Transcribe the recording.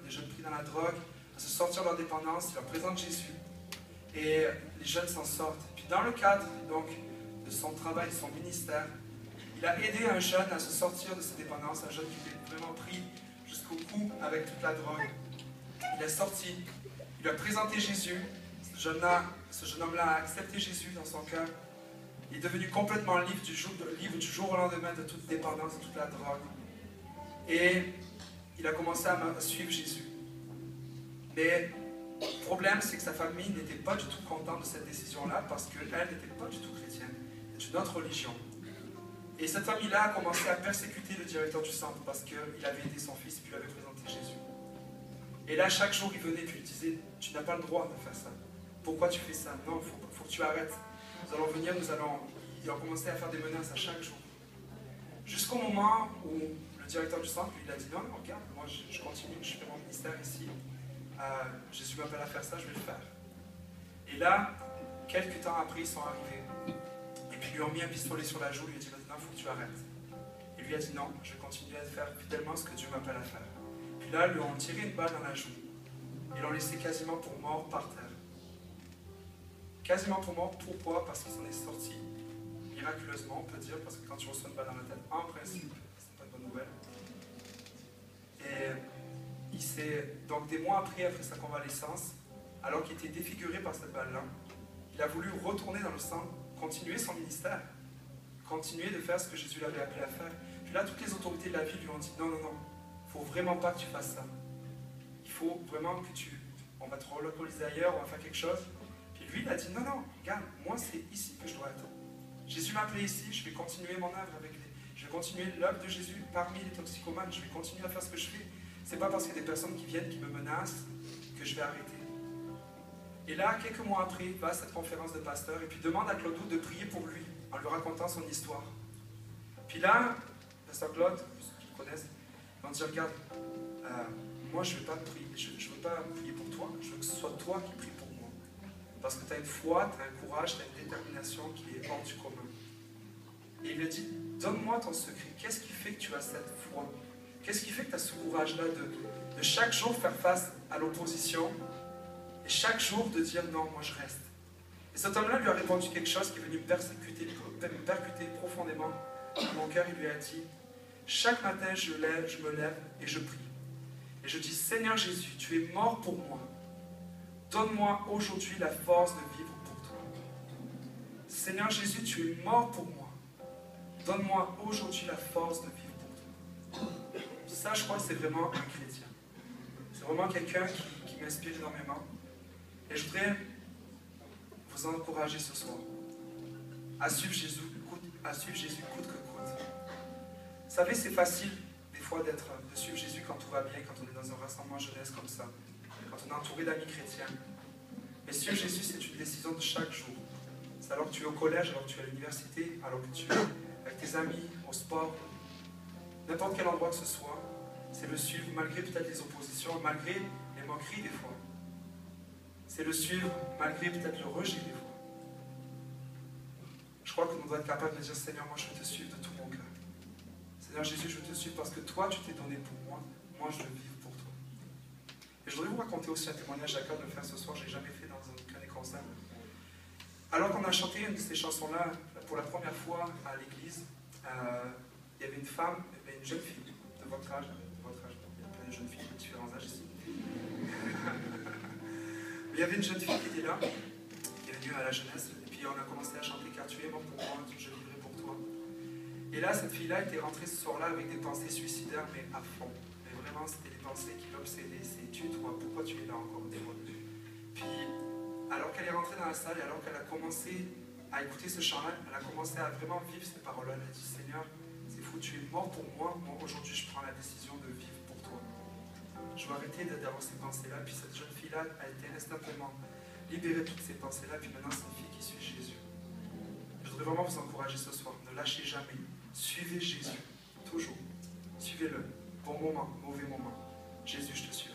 des jeunes pris dans la drogue, à se sortir de leur dépendance, il leur présente Jésus. Et les jeunes s'en sortent. Puis dans le cadre donc, de son travail, de son ministère, il a aidé un jeune à se sortir de sa dépendance, un jeune qui était vraiment pris jusqu'au cou avec toute la drogue. Il est sorti, il lui a présenté Jésus. Ce jeune homme-là a accepté Jésus dans son cœur. Il est devenu complètement libre du jour au lendemain de toute dépendance, de toute la drogue. Et il a commencé à suivre Jésus. Mais le problème, c'est que sa famille n'était pas du tout contente de cette décision-là parce qu'elle n'était pas du tout chrétienne. C'est une autre religion. Et cette famille-là a commencé à persécuter le directeur du centre parce qu'il avait aidé son fils et puis lui avait présenté Jésus. Et là, chaque jour, il venait et lui disait, tu n'as pas le droit de faire ça. Pourquoi tu fais ça? Non, il faut que tu arrêtes. Nous allons venir, ils ont commencé à faire des menaces à chaque jour. Jusqu'au moment où le directeur du centre, lui, il a dit, non, regarde, moi je continue, je fais mon ministère ici. Jésus m'appelle à faire ça, je vais le faire. Et là, quelques temps après, ils sont arrivés. Et puis, ils lui ont mis un pistolet sur la joue, lui a dit, maintenant, il faut que tu arrêtes. Et lui a dit, non, je vais continuer à faire fidèlement ce que Dieu m'appelle à faire. Puis là, ils lui ont tiré une balle dans la joue. Ils l'ont laissé quasiment pour mort par terre. Quasiment pour mort, pourquoi? Parce qu'il s'en est sorti miraculeusement, on peut dire, parce que quand tu reçois une balle dans la tête, en principe, c'est pas une bonne nouvelle. Et il s'est, donc des mois après sa convalescence, alors qu'il était défiguré par cette balle-là, il a voulu retourner dans le centre, continuer son ministère, continuer de faire ce que Jésus l'avait appelé à faire. Puis là, toutes les autorités de la ville lui ont dit, non, non, non, il ne faut vraiment pas que tu fasses ça. Il faut vraiment que on va te relocaliser ailleurs, on va faire quelque chose. Puis lui, il a dit, non, non, regarde, moi c'est ici que je dois être. Jésus m'a appelé ici, je vais continuer mon œuvre avec je vais continuer l'œuvre de Jésus parmi les toxicomanes, je vais continuer à faire ce que je fais. C'est pas parce qu'il y a des personnes qui viennent, qui me menacent, que je vais arrêter. Et là, quelques mois après, il va à cette conférence de pasteur et puis demande à Claude de prier pour lui, en lui racontant son histoire. Puis là, pasteur Claude, ceux qui le connaissent, ils vont dire, regarde, moi je ne veux pas prier, je veux pas prier pour toi, je veux que ce soit toi qui prie pour moi. Parce que tu as une foi, tu as un courage, tu as une détermination qui est hors du commun. Et il lui a dit, donne-moi ton secret, qu'est-ce qui fait que tu as cette foi? Qu'est-ce qui fait que tu as ce courage-là de chaque jour faire face à l'opposition et chaque jour de dire non, moi je reste? Et cet homme-là lui a répondu quelque chose qui est venu me percuter profondément dans mon cœur. Il lui a dit, chaque matin je me lève et je prie. Et je dis, Seigneur Jésus, tu es mort pour moi. Donne-moi aujourd'hui la force de vivre pour toi. Seigneur Jésus, tu es mort pour moi. Donne-moi aujourd'hui la force de vivre pour toi. Ça, je crois que c'est vraiment un chrétien. C'est vraiment quelqu'un qui m'inspire énormément. Et je voudrais vous encourager ce soir à suivre Jésus coûte que coûte. Vous savez, c'est facile des fois de suivre Jésus quand tout va bien, quand on est dans un rassemblement jeunesse comme ça, quand on est entouré d'amis chrétiens. Mais suivre Jésus, c'est une décision de chaque jour. C'est alors que tu es au collège, alors que tu es à l'université, alors que tu es avec tes amis, au sport, n'importe quel endroit que ce soit. C'est le suivre malgré peut-être les oppositions, malgré les moqueries des fois. C'est le suivre malgré peut-être le rejet des fois. Je crois que nous devons être capables de dire, Seigneur, moi je veux te suivre de tout mon cœur. Seigneur Jésus, je veux te suivre parce que toi tu t'es donné pour moi, moi je veux vivre pour toi. Et je voudrais vous raconter aussi un témoignage à cœur de le faire ce soir, je ne l'ai jamais fait dans aucun des concerts. Alors qu'on a chanté une de ces chansons-là pour la première fois à l'église, il y avait une femme, une jeune fille de votre âge, il y a plein de jeunes filles de différents âges ici. Il y avait une jeune fille qui était là, qui est venue à la jeunesse, et puis on a commencé à chanter car tu es mort pour moi, je vivrai pour toi. Et là, cette fille-là était rentrée ce soir-là avec des pensées suicidaires, mais à fond. Mais vraiment, c'était des pensées qui l'obsédaient. C'est tu, toi, pourquoi tu es là encore des fois? Puis, alors qu'elle est rentrée dans la salle et alors qu'elle a commencé à écouter ce chant-là, elle a commencé à vraiment vivre ces paroles-là. Elle a dit, Seigneur, c'est fou, tu es mort pour moi, moi aujourd'hui je prends la décision de vivre pour toi. Je vais arrêter d'avoir ces pensées-là. Puis cette jeune fille-là a été instantanément libérée de toutes ces pensées-là. Puis maintenant, c'est une fille qui suit Jésus. Je voudrais vraiment vous encourager ce soir. Ne lâchez jamais. Suivez Jésus. Toujours. Suivez-le. Bon moment, mauvais moment. Jésus, je te suis.